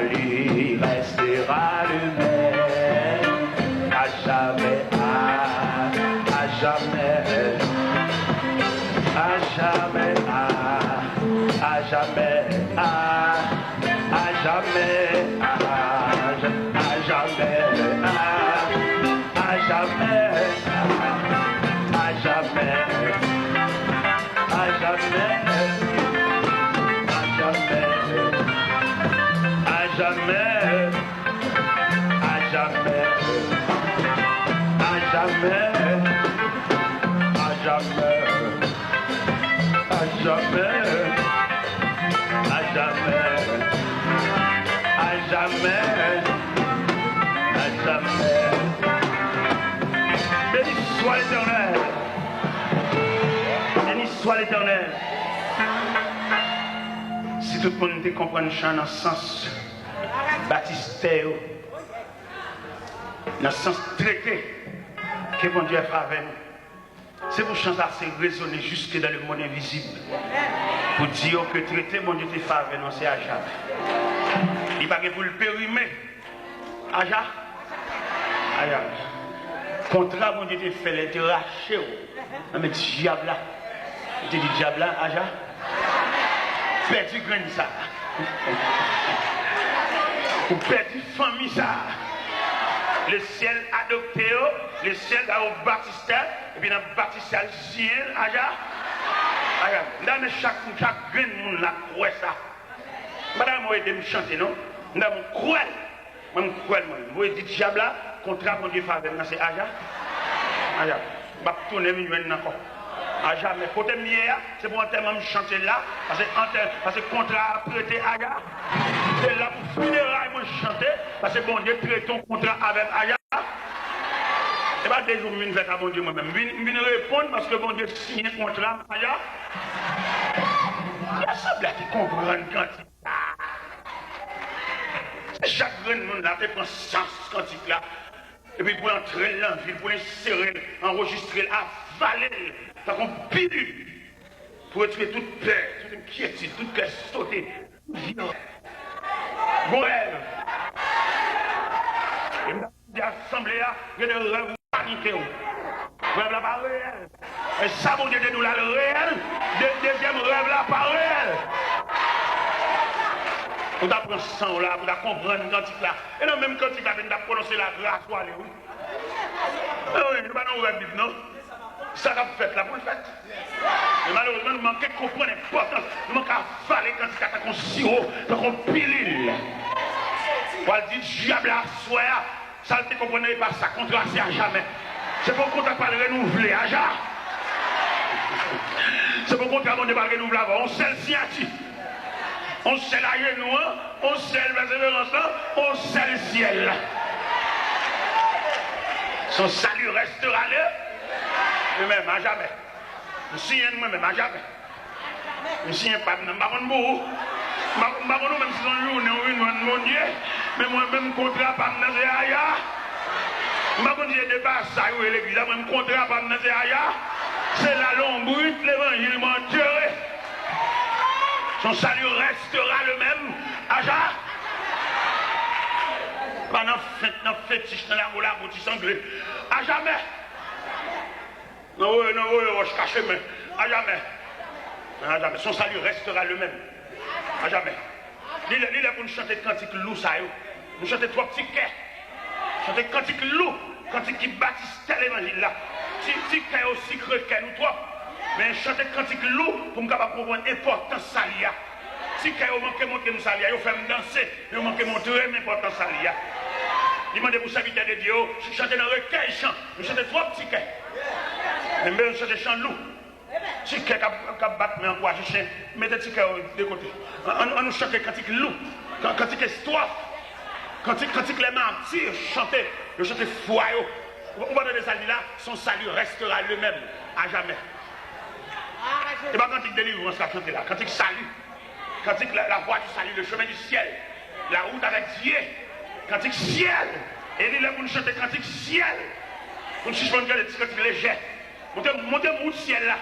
salut restera le même, à jamais, à jamais, à jamais, à jamais, à jamais, à jamais, à jamais, à jamais, à jamais, à jamais, à jamais, à jamais, à jamais, à jamais, à jamais, à jamais, à jamais. Béni soit l'Éternel. Béni soit l'Éternel. Si tout le monde te comprend le chant dans le sens baptistère, dans le sens traité que mon Dieu a fait avec nous, c'est pour chanter ça, c'est résonner jusque dans le monde invisible. Pour dire que traité, mon Dieu te fait avec nous, c'est à jamais. Il va pas pour le périmer. À jamais. À jamais. Contrat, mon Dieu te fait, il te raché. Mais diable là. Il te dit diable là, à jamais. Perdu grain ça. Ou perdu famille ça. Le ciel adopté, le ciel a baptisé, et puis dans le baptisé le ciel, aja. Dans chaque grain de monde là, croit ça. Madame, moi, je me chanter, non? Dans mon croix, moi, je crois, moi, je dis diable là, contrat mon Dieu faveur, c'est aja. Aja. Je vais tourner maintenant encore. À jamais. Côté mieux, c'est pour un thème de chanter là, parce que contrat a prêté Aga. C'est là pour funérailles, moi chanter, parce que bon Dieu prête ton contrat avec Aga. Et pas des jours, je viens faire à bon Dieu moi-même. Je viens répondre parce que bon Dieu signe un contrat avec Aga. Il y a ça qui comprend quand chaque grand monde là, fait prendre sens quand il là. Et puis pour entrer dans la ville, pour l'insérer, enregistrer, avaler. T'as qu'on pilule pour tuer toute peur, toute inquiétude, toute cœur sauté, violence. Bon rêve. Et dans l'assemblée, il y a des rêves paniqués. Rêve là pas réel. Et ça, mon Dieu, de nous là, le réel. Deuxième rêve là, pas réel. On t'apprend sang là, on t'a comprendre quand là. Et non, même quand il a prononcé la grâce, oui. Oui, nous pas dans le rêve, non? Ça va fait là pour le fait. Mais malheureusement, nous manquons de comprendre l'importance. Nous manquons à avaler quand il y a un sirop, un pilule. Pour dire, diable à soi, ça ne te comprenez pas, ça contrat c'est à jamais. C'est pour qu'on ne pas le renouveler à jamais. C'est pour qu'on ne pas le renouveler avant. On sait le signature. On sait la genou, on sait le persévérance, on sait le ciel. Son salut restera là. Même à jamais. Je suis un moi-même à jamais. Je suis un pas de beaucoup. Même si on joue, mon Dieu, mais moi-même contrat pas de Aya. Je suis de base, ça y est, l'église, même contrat pas de Aya. C'est la longue brute, l'évangile menteur. Son salut restera le même à jamais. Pas dans fétiche, dans la roula, pour tu sanglé. À jamais. Non, je cache, mais à jamais. À jamais. Son salut restera le même. À jamais. Il est pour nous chanter cantique loup, ça y est. Nous chanter trois petits quais. Chanter cantique loup, cantique qui bâtisse tel évangile là. Petit quais aussi creux que nous trois. Mais chanter cantique loup pour nous capable comprendre l'importance salia. Si quais au manque monter nous salia, il fait me danser, il manque montrer l'importance salia. Demandez pour serviteur de Dieu, chanter dans le recueil chant. Nous chanter trois petits quais. Mais même chanter chant loup. Si quelqu'un qui bat mais encourage chien, mettez petit cœur de côté. On nous chante cantique loup, cantique histoire, cantique les martyrs, chanter, le chanter foi. On va donner ça là, son salut restera le même à jamais. Et pas cantique délivrance qu'a chanté là, cantique salut, cantique la voie du salut, le chemin du ciel, la route avec Dieu, cantique ciel. Et il est là pour nous chanter cantique ciel, pour nous suspendre les cantiques légers. Montez au ciel là.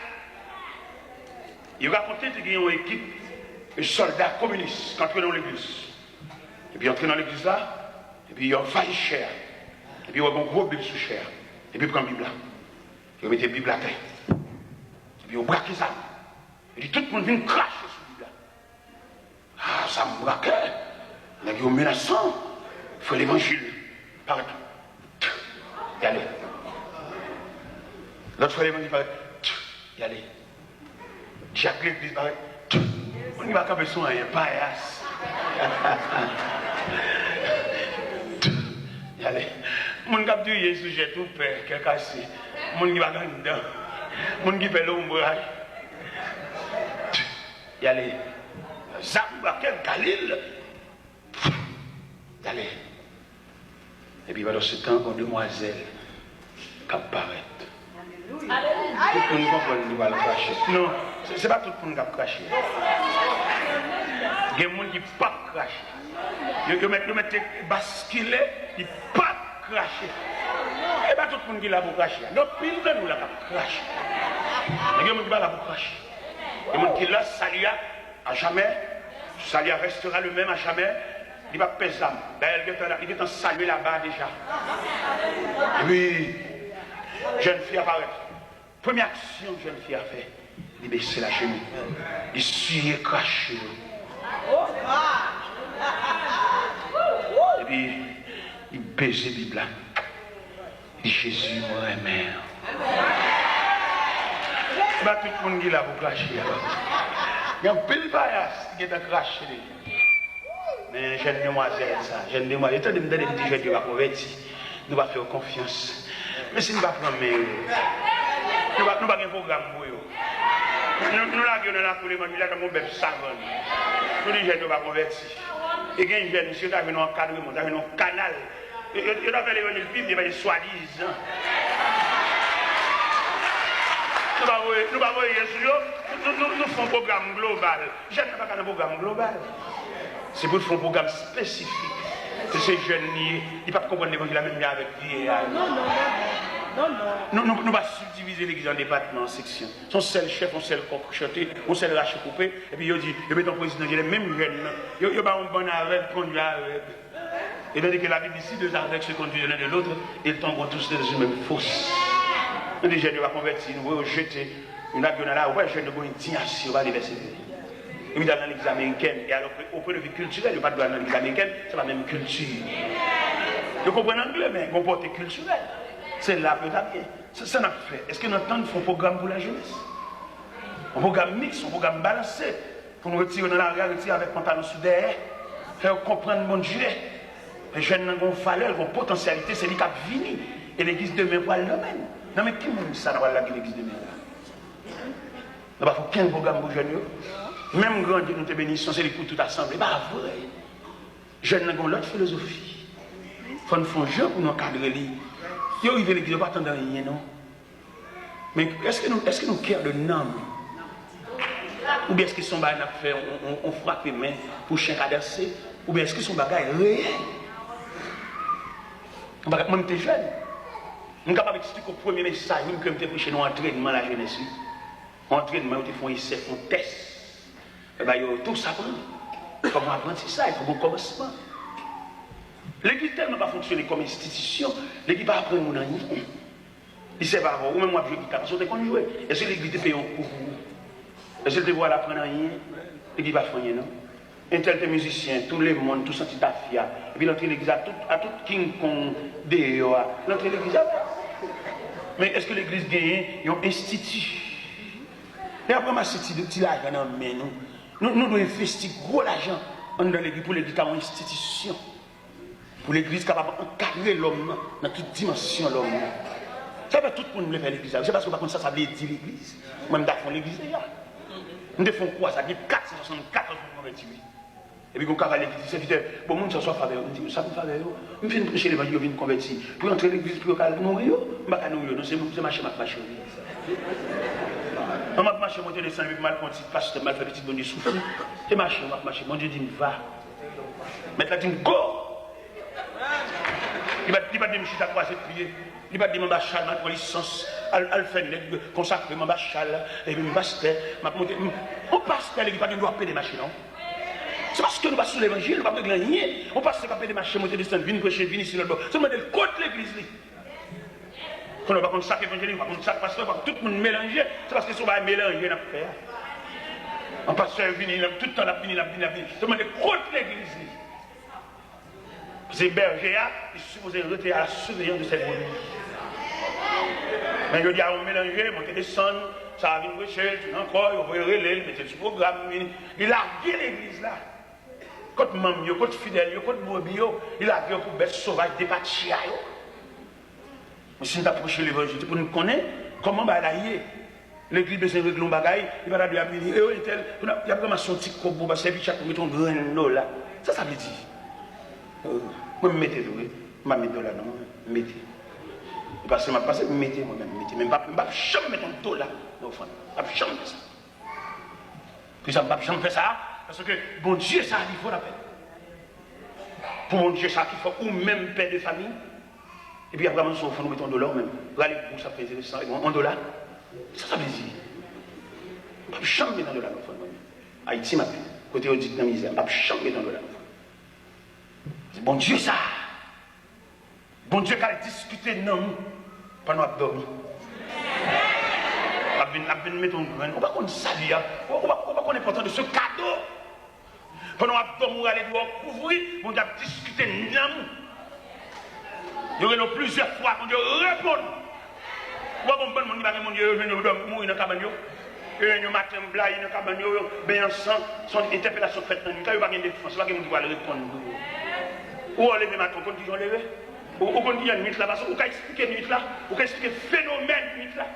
Il racontait qu'il y a une équipe de soldats communistes qui entrent dans l'église. Et puis, entrer dans l'église là, et puis, il y a failli cher. Et puis, il y a un gros Bible sous cher. Et puis, il prend la Bible là. Il met la Bible à terre. Et puis, il braque ça. Et puis, tout le monde vient cracher sur la Bible là. Ah, ça me braque. Il y a un menaçant. Il faut l'évangile. Partout. Y aller. L'autre fois, l'évangile paraît. Y aller. Chaque église paraît. On n'y va pas besoin d'un paillasse. Y aller. Mon cap du Jésus, j'ai tout peur, qu'est cassé. Mon qui va dedans. Mon qui fait l'ombrage. Y aller. Zamba, quel Galil. Y aller. Et puis pendant ce temps, une demoiselle qui apparaît. Tout le monde comprend qu'il va le cracher. Non, ce n'est pas tout le monde qui va cracher. Il y a des gens qui ne peuvent pas cracher. Ils mettent basculer, ils ne peuvent pas cracher. Et pas tout le monde qui est là pour cracher. Donc, pile de nous là pour cracher. Il y a des gens qui sont là pour cracher. Il y a des gens qui là, salut à jamais. Salut restera le même à jamais. Il va peser l'âme. Il est en saluer là-bas déjà. Et puis, jeune fille apparaît. Première action que jeune fille a fait, il baisse la chemise. Il suit craché. Et puis, il baise la Bible. Il dit Jésus, moi, mère. Bah, tout le monde qui est là pour cracher. Il y a un pile paillasse qui est en craché. Mais jeune demoiselle, ça, jeune demoiselle, étant donné que je ne vais pas convertir, nous allons faire confiance. Mais si nous ne pas prendre main, nous n'avons pas un programme pour eux. Nous l'avons là pour les gens, nous avons un bébé savant. Tous les jeunes ne vont pas convertir. Et il y a une jeune, si vous avez un encadrement, vous avez un canal, il y a l'évangile biblique, il y a des soi-disant. Nous faisons un programme global. Je ne fais pas un programme global. C'est pour faire un programme spécifique. C'est ces jeunes, ils ne peuvent pas comprendre l'évangile la même avec lui. Nous ne pouvons pas subdiviser l'église en départements, en sections. Son seul chef, on seul coq chanté, on seul rachet coupé. Et puis il dit, il met un président, il est même jeune. Il y a un bon arrêt, conduit arrêt. Et donc que la Bible ici, deux arrêts se conduisent l'un de l'autre, ils tombent tous dans une même fosse. Nous, les jeunes, nous va convertir, nous voulons jeter une avion là, ouais, je ne veux pas une indignation, on va l'université. Et puis dans l'église américaine, et alors au point de vue culturel, il n'y a pas de dans l'église américaine, c'est la même culture. Vous comprenez l'anglais, mais comporté culturel. C'est là peut-être bien. Ça n'a pas fait. Est-ce que nous entendons un programme pour la jeunesse? Un programme mixte, un programme balancé, pour nous retirer dans la rue, retirer avec pantalon sous derrière, faire comprendre mon Dieu. Les jeunes ont une valeur, une potentialité, c'est lui qui a fini. Et l'église demain pour le domaine. Non mais qui m'a dit ça dans l'église demain là? Il n'y a pas qu'un programme pour les jeunes. Même grand Dieu nous te bénissons, c'est les coups tout assemblés. Bah vrai. Jeunes n'ont l'autre philosophie. Il faut nous faire un jeu pour nous encadrer. Ils arrivent à l'église, ils ne pas attendre rien, non? Mais est-ce que nous cœurs de nom? Ou bien est-ce qu'ils sont bagages à faire, on frappe les mains pour chien cadersé? Ou bien est-ce qu'ils sont bagages réels? Moi, je suis jeune. Je suis capable d'expliquer au premier message que je suis prêché dans l'entraînement la jeunesse. Entraînement, ils font essai, ils font test. Et bien, tout ça prend. Il faut apprendre ça, il faut un commencement. L'église tellement pas fonctionner comme institution, l'église va apprendre mon ami. Il sait pas avoir, ou même moi je dis parce qu'on est qu'on jouer. Est-ce que l'église te paye un coup? Est-ce que tu vois l'apprendre rien? L'église va faire rien, non? Un tel musicien, tout le monde, tout senti ta fille, et puis l'entrée de l'église à tout King Kong dehors, l'entrée de l'église. Mais est-ce que l'église gagne un institut? Et après ma city de petit l'argent dans main nous devons investir gros l'argent dans l'église pour l'église comme institution. Pour l'église capable d'encadrer l'homme dans toute dimension l'homme. Ça veut tout le monde faire l'église. C'est parce que par contre ça veut dire l'église. Même d'affaire l'église là. Nous devons quoi? Ça dit 464 pour convertir. Et puis quand on va à l'église, c'est vite, bon monde ça soit faveur. On dit ça me faveur. On vient prêcher l'évangile, on vient convertir. Pour entrer à l'église, pour mourir, on va mourir. Non, c'est marcher, marcher. On va marcher, monter les 5 minutes, mal conti, pasteur, mal fait petit bon Dieu souffle. C'est marcher, on va marcher. Mon Dieu dit, va. Maintenant, dit, go. Il va dire, je suis à croiser de prier. Il va dire, je suis à ma licence. Elle fait consacrer mon bachal. Et puis, pasteur, on pasteur, il va dire, doit payer des machines, non? C'est parce que nous passons l'évangile, nous ne pouvons pas gagner. On passe par des marchés, monter des stands, venir prêcher, venir ici, là-bas. C'est le contre l'église. On ne va pas contre chaque évangile, on va contre chaque pasteur, on va tout le monde mélanger. C'est parce que si on va mélanger, on va faire. On passe venir, tout le temps, on va venir. C'est le contre l'église. C'est berger, il est supposé rester à la surveillance de cette brebis. Mais je dis à on mélanger, monter des stands, ça va venir prêcher, encore, on va relayer, mettre sur le programme. Il a largué l'église là. Quand maman, quand fidèle, quand brebis, il a largué pour bête sauvage, des bâtis. Mais si nous approchons l'évangile, pour nous connaître comment va aller. L'église besoin de régler un bagaille, il va dire, il y a vraiment son petit cobo, parce que chaque mettre un grain là. Ça veut dire. Moi, je mettez le je vais mettre là, non, mettez. Parce que je vais mettez moi-même, mettez. Mais je ne vais jamais mettre un dollar dans le fond. Je ne vais jamais faire ça. Puis ça, je ne vais jamais faire ça, parce que bon Dieu, ça, il faut la peine. Pour mon Dieu, ça, il faut ou même père de famille. Et puis après, il faut nous mettre un dollar même. Regardez, pour ça, fait ça, un dollar. Ça veut dire. Je ne vais jamais mettre un dollar dans le fond. Haïti, ma peine. Côté audit dans la misère, je ne vais jamais mettre un dollar dans le fond. C'est bon Dieu ça. Bon Dieu qui a discuté non pendant qu'on dormi. On va mettre un grain. On va qu'on salue. On va qu'on est important de ce cadeau. Pendant qu'on dormi, on va aller couvrir. Bon Dieu a discuté non. Il y aura plusieurs fois qu'on Dieu répond. On va comprendre mon Dieu venu mourir dans la cabane. Le matin, blague dans la cabane, bien ensemble, son interpellation faite dans la nuit. Il n'y a pas de défense, il n'y a pas de pouvoir répondre. Ou on lève matin, on dit on lève. Ou on dit une nuit là, parce qu'on peut expliquer nuit là, on peut expliquer phénomène nuit là.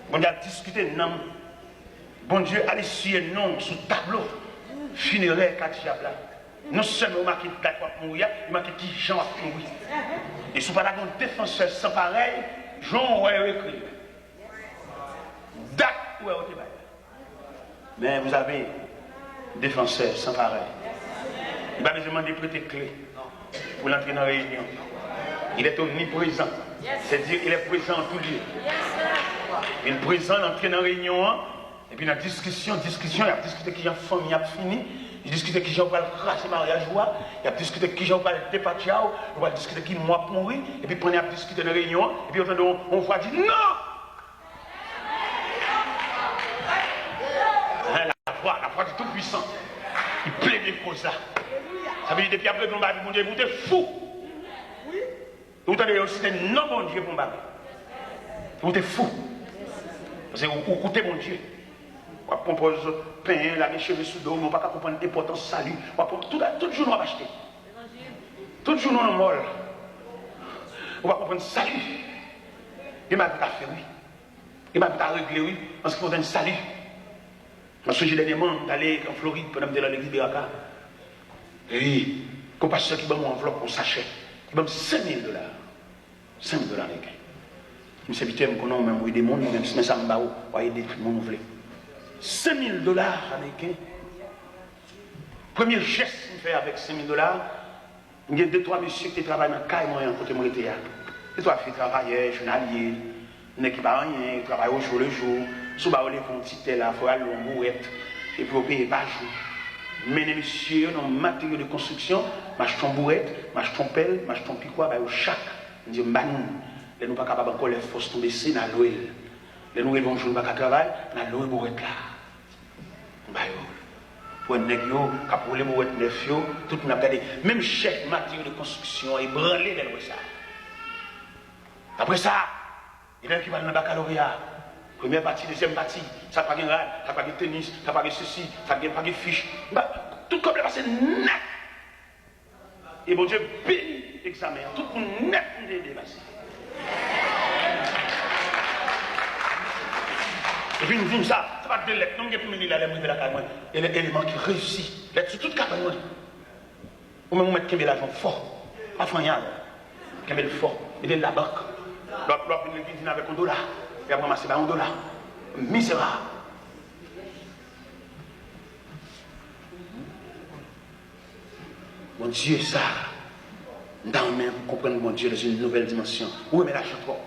Bon Dieu a discuté non. Bon Dieu a laissé non sur le tableau funéraire Katiab là. Non seulement marqué date pour mourir, il marqué qui Jean va mourir. Et si vous parlez d'un défenseur sans pareil, Jean va écrire. Date où est au débat. Mais vous avez un défenseur sans pareil. Il va besoin de prêter clé pour l'entrer dans la réunion. Il est omniprésent. C'est-à-dire qu'il est présent en tout lieu. Il est présent, l'entrée dans la réunion. Et puis dans la discussion, il a discuté qui j'ai famille a fini. Il a discuté qui j'ai pas le cracher mariage. Il a discuté qui j'ai pas le départir. Il a discuté qui moi pour mourir. Et puis il a discuté dans la réunion. Et puis on voit dire non! La foi du Tout-Puissant. Il plaît bien pour ça. Ça veut dire depuis après qu'on va dire, mon Dieu, vous êtes fou. Vous avez aussi des non bon Dieu pour m'abattre. Vous êtes fou. Parce que vous écoutez mon Dieu. Vous compose pain, la cheveux sous dos, vous ne pouvez pas comprendre l'importance du salut. Tout jour, nous allons acheter. Tout jour, nous allons molle. Vous ne pouvez pas comprendre le salut. Il m'a dit à faire, oui. Il m'a dit à régler, oui. Parce qu'il faut un salut. Parce que j'ai dernièrement d'aller en Floride pendant que l'église de Raka. Et oui, comme pasteur qui m'a mon enveloppe pour sachet, il m'a $5 000. $5 000 américains. Je me suis habitué à me connaître, même oui, des mondes, même si ça me bat, ou aider tout le monde voulait. $5 000 américains. Premier geste que je fais avec $5 000, il y a 2-3 messieurs qui travaillent dans le cas et moi, côté mon été. Les 3 filles travaillent, journaliers, qui pas rien, travaillent au jour le jour. Si vous avez un petit tel, il faut aller en bourrette et puis vous payez par jour. Mais les messieurs, dans le matériel de construction, m'achetons bourrette, m'achetons pelle, m'achetons piquois, au chaque. On dit, nous ne sommes pas capables encore les forces de baisser dans l'OL. Les nous vont jouer dans le travail, dans l'OL bourrette là. Pour un nègre, pour les bourrettes neuf, tout le monde a regardé. Même chef matériel de construction est branlé dans ça. Après ça, il y a qui va dans le baccalauréat. Première partie, deuxième partie, ça n'a pas de rad, ça n'a pas de tennis, ça n'a pas de ceci, ça n'a pas de fiche. Tout comme le passé net. Et bon Dieu bénit l'examen. Tout le monde net est dépassé. Et puis nous disons ça, ça va de lettres, non, il n'y a pas de la caméra. Et l'élément qui réussit, lettres sur toute caméra. Ou même on met Kembé l'argent fort, pas fanyal, Kembé le fort, il est de la banque. L'autre vient avec $1. Et après, c'est $1. Misérable. Mon Dieu, ça, dans le même, vous comprenez mon Dieu dans une nouvelle dimension. Où est l'argent trop?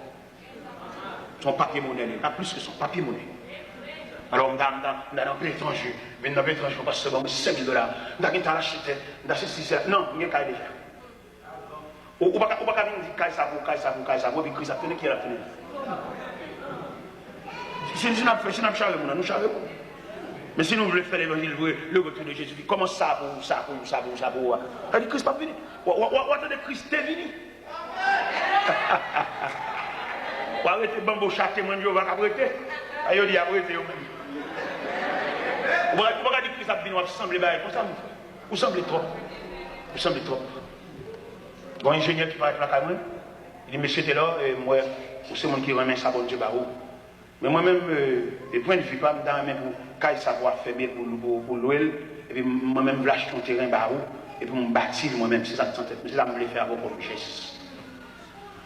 Son papier monnaie, pas plus que son papier monnaie. Alors, madame, dans un pays étranger, mais dans un pays étranger, on passe seulement $5 000. Dans un acheté, dans ce système, non, il y a un cas déjà. Ou pas venir dire qu'il y a ça, puis qu'il y a ça, qui est la fenêtre. Si nous avons chargé, nous chargeons. Mais si nous voulons faire l'évangile, le retour de Jésus, comment ça pour ça? Elle dit Christ pas venu. Ou attendez, Christ est venu. Ou arrêtez bambo chaté, moi, je vais arrêter. Aïe, dit arrêtez. Ou pas dire Christ a venu, on va sembler comme ça. Vous semblez trop. Bon ingénieur qui va être là quand même. Il dit, monsieur, t'es là, et moi, c'est moi qui remet ça, bon Dieu, barreau. Mais moi-même, des points de vue, pas dans même pour qu'il savoir faire pour l'ouel, et puis moi-même, je vais acheter un terrain barreau, et puis me bâtir moi-même, c'est ça que je tente. C'est ça que je vais faire avec mon richesse.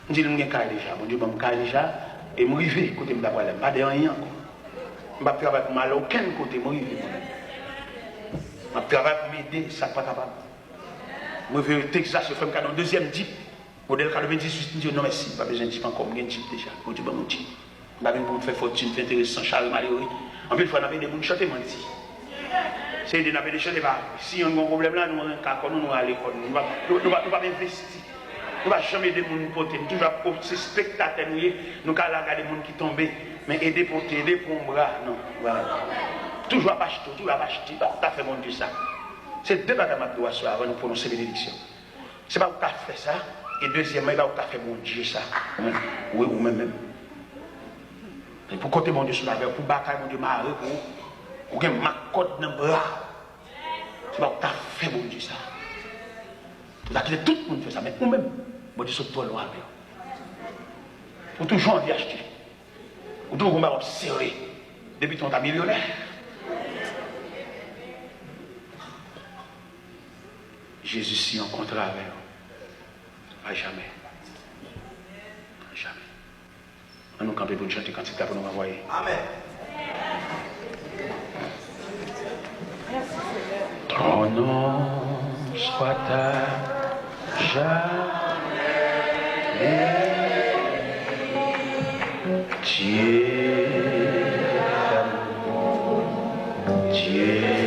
Je dis, je vais déjà, mon Dieu, je vais déjà, et je vais arriver, côté de la problème, pas de rien encore. Je vais travailler pour mal à aucun côté, je vais arriver. Je vais travailler pour m'aider, ça n'est pas capable. Je vais au Texas, je fais un deuxième type. Modèle 98, je dis non, merci, pas besoin de type encore, j'ai un type déjà. Je dis, mon type. Je vais pour me faire fortune, faire intéressant, Charles malheureux. En plus, il faut que des gens chanter, moi, ici. C'est des gens qui chantent pas. Si on a un problème là, nous avons un cas, nous allons à l'école. Nous ne pouvons pas investir. Nous ne pouvons jamais aider les gens pour nous. Toujours pour ces spectateurs, nous allons regarder les gens qui tombent. Mais aider pour t'aider pour un bras, non. Voilà. Toujours pas acheter, toujours pas acheter. Tu as fait mon Dieu ça. C'est deux bagages que je dois avant de prononcer bénédiction. Ce n'est pas où tu as fait ça. Et deuxièmement, il va où tu as fait mon Dieu ça. Oui, ou même. Et pour côté mon Dieu sur la verre, pour bataille mon Dieu marre, pour que ma côte dans le bras. C'est pas où tu as fait mon Dieu ça. Tu as quitté tout le monde fait ça, mais nous-mêmes, mon Dieu saute toi loin avec. Pour toujours envie acheter. Pour toujours observer. Depuis ton millionnaire. Jésus s'y rencontrera avec nous. À jamais. À jamais. On nous camper pour nous chanter quand c'est pour nous envoyer. Amen. Ton nom soit à jamais. Dieu d'amour, Dieu.